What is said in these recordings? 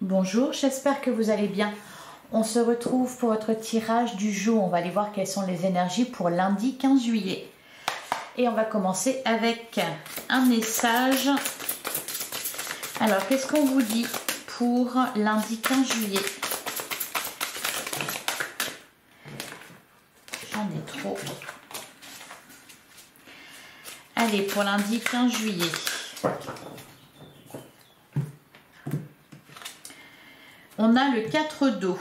Bonjour, j'espère que vous allez bien. On se retrouve pour votre tirage du jour. On va aller voir quelles sont les énergies pour lundi 15 juillet. Et on va commencer avec un message. Alors, qu'est-ce qu'on vous dit pour lundi 15 juillet? J'en ai trop. Allez, pour lundi 15 juillet. On a le 4 d'eau.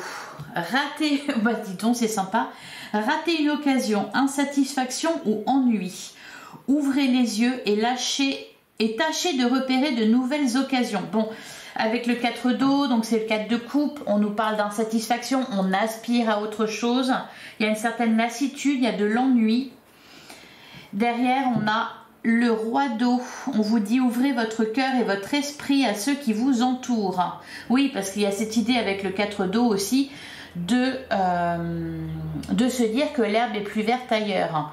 Rater, bah dis donc, c'est sympa. Rater une occasion, insatisfaction ou ennui. Ouvrez les yeux et tâchez de repérer de nouvelles occasions. Bon, avec le 4 d'eau, donc c'est le 4 de coupe, on nous parle d'insatisfaction, on aspire à autre chose. Il y a une certaine lassitude, il y a de l'ennui. Derrière, on a le roi d'eau. On vous dit ouvrez votre cœur et votre esprit à ceux qui vous entourent. Oui, parce qu'il y a cette idée avec le 4 d'eau aussi de se dire que l'herbe est plus verte ailleurs.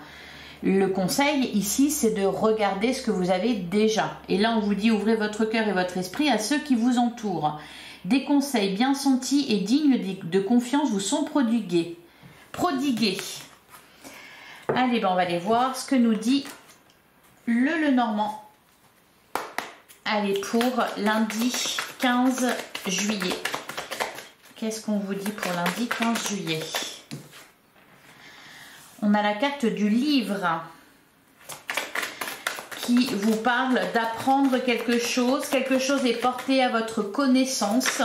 Le conseil ici, c'est de regarder ce que vous avez déjà. Et là, on vous dit ouvrez votre cœur et votre esprit à ceux qui vous entourent. Des conseils bien sentis et dignes de confiance vous sont prodigués. Allez, ben on va aller voir ce que nous dit le Normand. Allez, pour lundi 15 juillet. Qu'est-ce qu'on vous dit pour lundi 15 juillet? On a la carte du livre qui vous parle d'apprendre quelque chose. Quelque chose est porté à votre connaissance.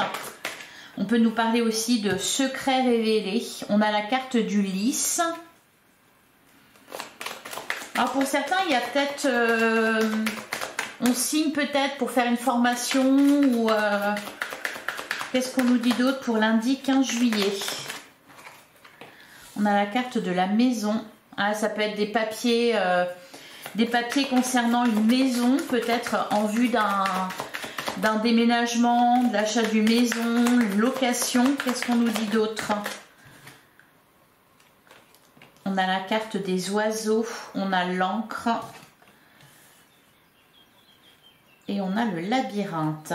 On peut nous parler aussi de secrets révélés. On a la carte du lys. Alors pour certains, il y a peut-être, on signe peut-être pour faire une formation ou qu'est-ce qu'on nous dit d'autre pour lundi 15 juillet? On a la carte de la maison. Ah, ça peut être des papiers concernant une maison, peut-être en vue d'un déménagement, de l'achat d'une maison, une location. Qu'est-ce qu'on nous dit d'autre? On a la carte des oiseaux, on a l'encre et on a le labyrinthe.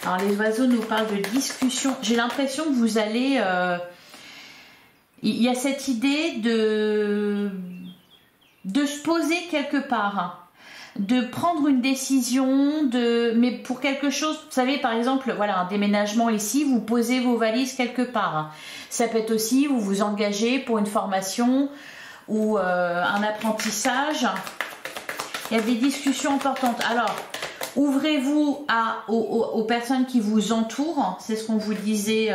Alors les oiseaux nous parlent de discussion. J'ai l'impression que vous allez... il y a cette idée de se poser quelque part, de prendre une décision, mais pour quelque chose, vous savez, par exemple, voilà, un déménagement ici, vous posez vos valises quelque part. Ça peut être aussi, vous vous engagez pour une formation ou un apprentissage. Il y a des discussions importantes. Alors, ouvrez-vous aux personnes qui vous entourent, c'est ce qu'on vous disait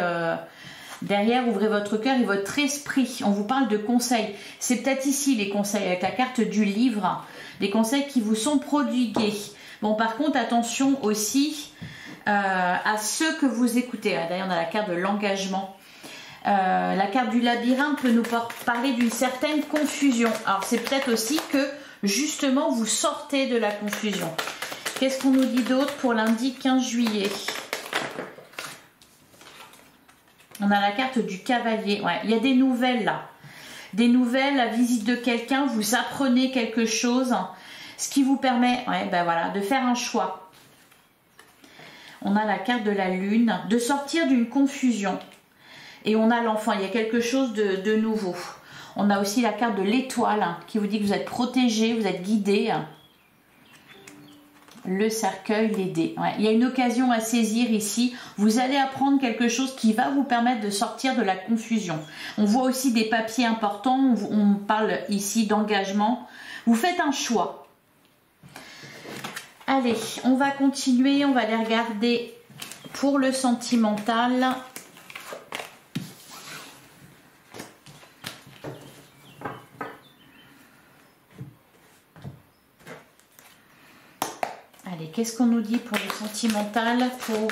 derrière, ouvrez votre cœur et votre esprit. On vous parle de conseils. C'est peut-être ici les conseils avec la carte du livre. Des conseils qui vous sont prodigués. Bon, par contre, attention aussi à ceux que vous écoutez. D'ailleurs, on a la carte de l'engagement. La carte du labyrinthe peut nous parler d'une certaine confusion. Alors, c'est peut-être aussi que, justement, vous sortez de la confusion. Qu'est-ce qu'on nous dit d'autre pour lundi 15 juillet? On a la carte du cavalier. Ouais, il y a des nouvelles là. Des nouvelles, la visite de quelqu'un, vous apprenez quelque chose, ce qui vous permet ben voilà, de faire un choix. On a la carte de la lune, de sortir d'une confusion. Et on a l'enfant, il y a quelque chose de nouveau. On a aussi la carte de l'étoile qui vous dit que vous êtes protégé, vous êtes guidé. Le cercueil, les dés. Ouais, il y a une occasion à saisir ici. Vous allez apprendre quelque chose qui va vous permettre de sortir de la confusion. On voit aussi des papiers importants. On parle ici d'engagement. Vous faites un choix. Allez, on va continuer. On va aller regarder pour le sentimental. Allez, qu'est-ce qu'on nous dit pour le sentimental pour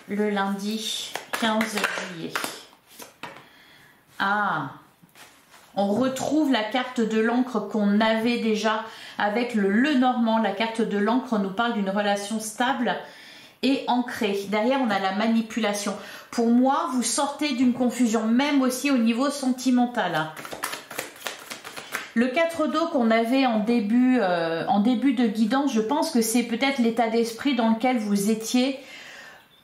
le lundi 15 juillet? Ah, on retrouve la carte de l'encre qu'on avait déjà avec le Normand. La carte de l'encre nous parle d'une relation stable et ancrée. Derrière, on a la manipulation. Pour moi, vous sortez d'une confusion, même aussi au niveau sentimental. Le 4 d'eau qu'on avait en début de guidance, je pense que c'est peut-être l'état d'esprit dans lequel vous étiez,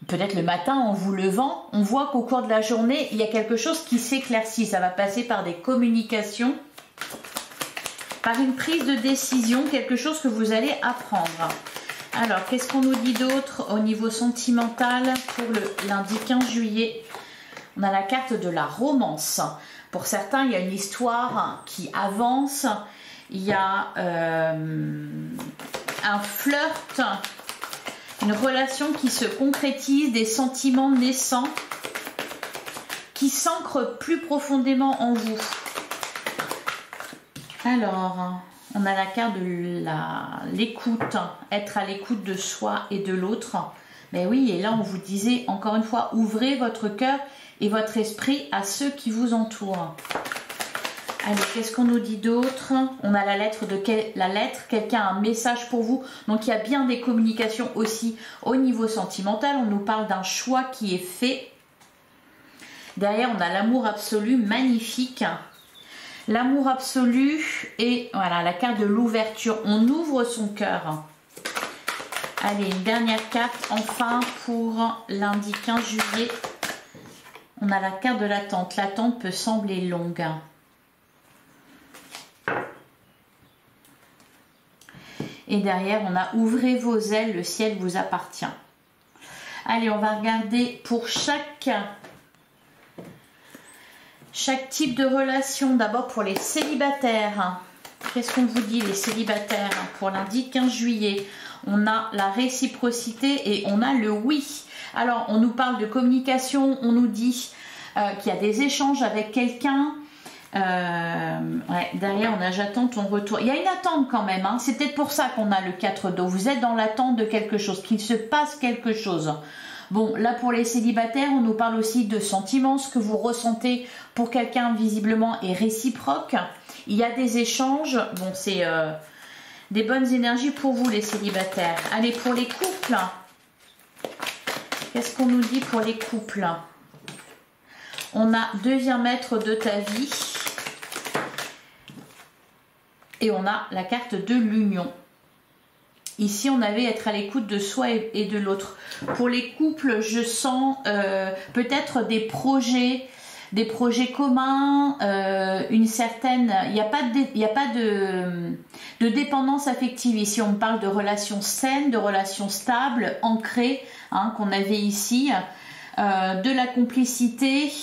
peut-être le matin en vous levant. On voit qu'au cours de la journée, il y a quelque chose qui s'éclaircit. Ça va passer par des communications, par une prise de décision, quelque chose que vous allez apprendre. Alors, qu'est-ce qu'on nous dit d'autre au niveau sentimental pour le lundi 15 juillet? On a la carte de la romance. Pour certains, il y a une histoire qui avance. Il y a un flirt, une relation qui se concrétise, des sentiments naissants qui s'ancrent plus profondément en vous. Alors, on a la carte de l'écoute, être à l'écoute de soi et de l'autre. Mais oui, et là, on vous disait, encore une fois, ouvrez votre cœur et votre esprit à ceux qui vous entourent. Allez, qu'est-ce qu'on nous dit d'autre? On a la lettre, quelqu'un a un message pour vous. Donc, il y a bien des communications aussi au niveau sentimental. On nous parle d'un choix qui est fait. Derrière, on a l'amour absolu, magnifique. L'amour absolu et voilà, la carte de l'ouverture. On ouvre son cœur. Allez, une dernière carte, enfin, pour lundi 15 juillet. On a la carte de l'attente. L'attente peut sembler longue. Et derrière, on a ouvrez vos ailes, le ciel vous appartient. Allez, on va regarder pour chaque type de relation. D'abord pour les célibataires. Qu'est-ce qu'on vous dit les célibataires pour lundi 15 juillet? On a la réciprocité et on a le oui. Alors, on nous parle de communication, on nous dit qu'il y a des échanges avec quelqu'un. Ouais, derrière, on a j'attends ton retour. Il y a une attente quand même, hein. C'est peut-être pour ça qu'on a le 4 d'eau. Vous êtes dans l'attente de quelque chose, qu'il se passe quelque chose. Bon, là pour les célibataires, on nous parle aussi de sentiments. Ce que vous ressentez pour quelqu'un visiblement est réciproque. Il y a des échanges. Bon, c'est des bonnes énergies pour vous les célibataires. Allez, pour les couples. Qu'est-ce qu'on nous dit pour les couples? On a deviens maître de ta vie. Et on a la carte de l'union. Ici, on avait être à l'écoute de soi et de l'autre. Pour les couples, je sens peut-être des projets communs, une certaine... Il n'y a pas de dépendance affective. Ici, on parle de relations saines, de relations stables, ancrées, hein, qu'on avait ici. De la complicité.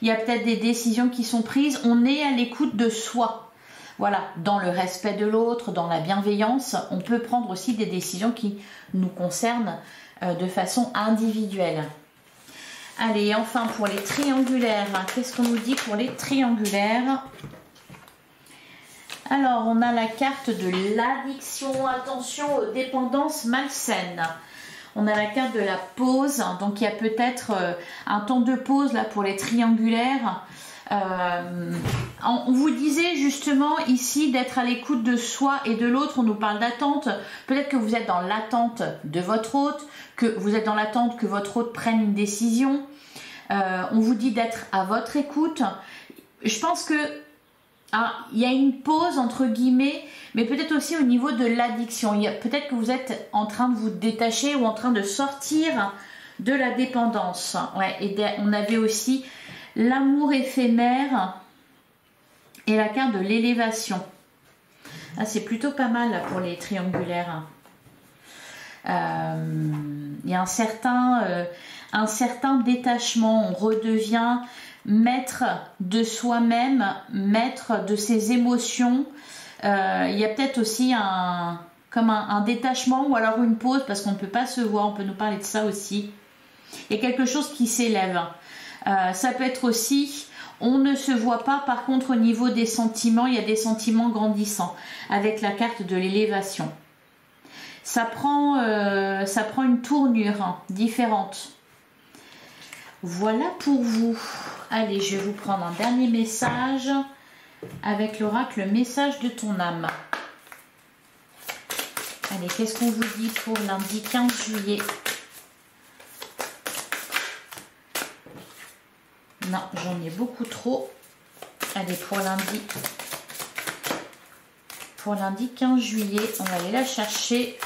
Il y a peut-être des décisions qui sont prises. On est à l'écoute de soi. Voilà, dans le respect de l'autre, dans la bienveillance, on peut prendre aussi des décisions qui nous concernent de façon individuelle. Allez, enfin pour les triangulaires, qu'est-ce qu'on nous dit pour les triangulaires? Alors, on a la carte de l'addiction, attention aux dépendances malsaines. On a la carte de la pause, donc il y a peut-être un temps de pause là pour les triangulaires. On vous disait justement ici d'être à l'écoute de soi et de l'autre. On nous parle d'attente. Peut-être que vous êtes dans l'attente de votre hôte, que vous êtes dans l'attente que votre hôte prenne une décision. On vous dit d'être à votre écoute. Je pense que il y a une pause entre guillemets, mais peut-être aussi au niveau de l'addiction. Peut-être que vous êtes en train de vous détacher ou en train de sortir de la dépendance. Ouais, et on avait aussi l'amour éphémère et la carte de l'élévation. Ah, c'est plutôt pas mal là, pour les triangulaires. Il y a un certain détachement. On redevient maître de soi-même, maître de ses émotions. Il y a peut-être aussi un détachement ou alors une pause parce qu'on ne peut pas se voir. On peut nous parler de ça aussi. Il y a quelque chose qui s'élève. Ça peut être aussi, on ne se voit pas, par contre au niveau des sentiments, il y a des sentiments grandissants avec la carte de l'élévation. Ça prend une tournure différente. Voilà pour vous. Allez, je vais vous prendre un dernier message avec l'oracle message de ton âme. Allez, qu'est-ce qu'on vous dit pour lundi 15 juillet? Non, j'en ai beaucoup trop. Allez, pour lundi pour lundi 15 juillet. On va aller la chercher.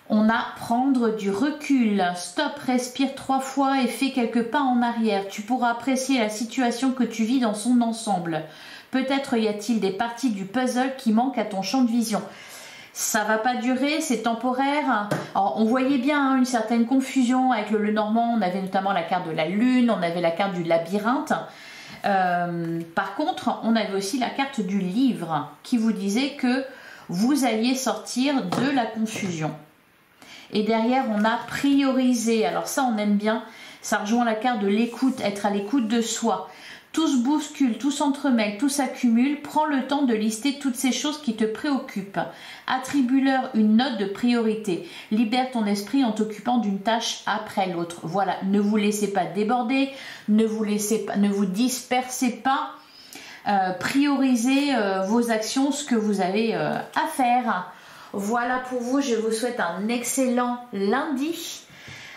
On a prendre du recul. Stop, respire 3 fois et fais quelques pas en arrière. Tu pourras apprécier la situation que tu vis dans son ensemble. Peut-être y a-t-il des parties du puzzle qui manquent à ton champ de vision. Ça va pas durer, c'est temporaire. Alors, on voyait bien une certaine confusion avec le Lenormand. On avait notamment la carte de la Lune, on avait la carte du labyrinthe. Par contre, on avait aussi la carte du livre qui vous disait que vous alliez sortir de la confusion. Et derrière, on a priorisé. Alors ça, on aime bien. Ça rejoint la carte de l'écoute, être à l'écoute de soi. Tout se bouscule, tout s'entremêle, tout s'accumule. Prends le temps de lister toutes ces choses qui te préoccupent. Attribue-leur une note de priorité. Libère ton esprit en t'occupant d'une tâche après l'autre. Voilà, ne vous laissez pas déborder, ne vous dispersez pas. Priorisez vos actions, ce que vous avez à faire. Voilà pour vous, je vous souhaite un excellent lundi.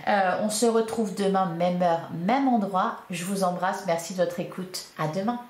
On se retrouve demain, même heure, même endroit. Je vous embrasse, merci de votre écoute. À demain.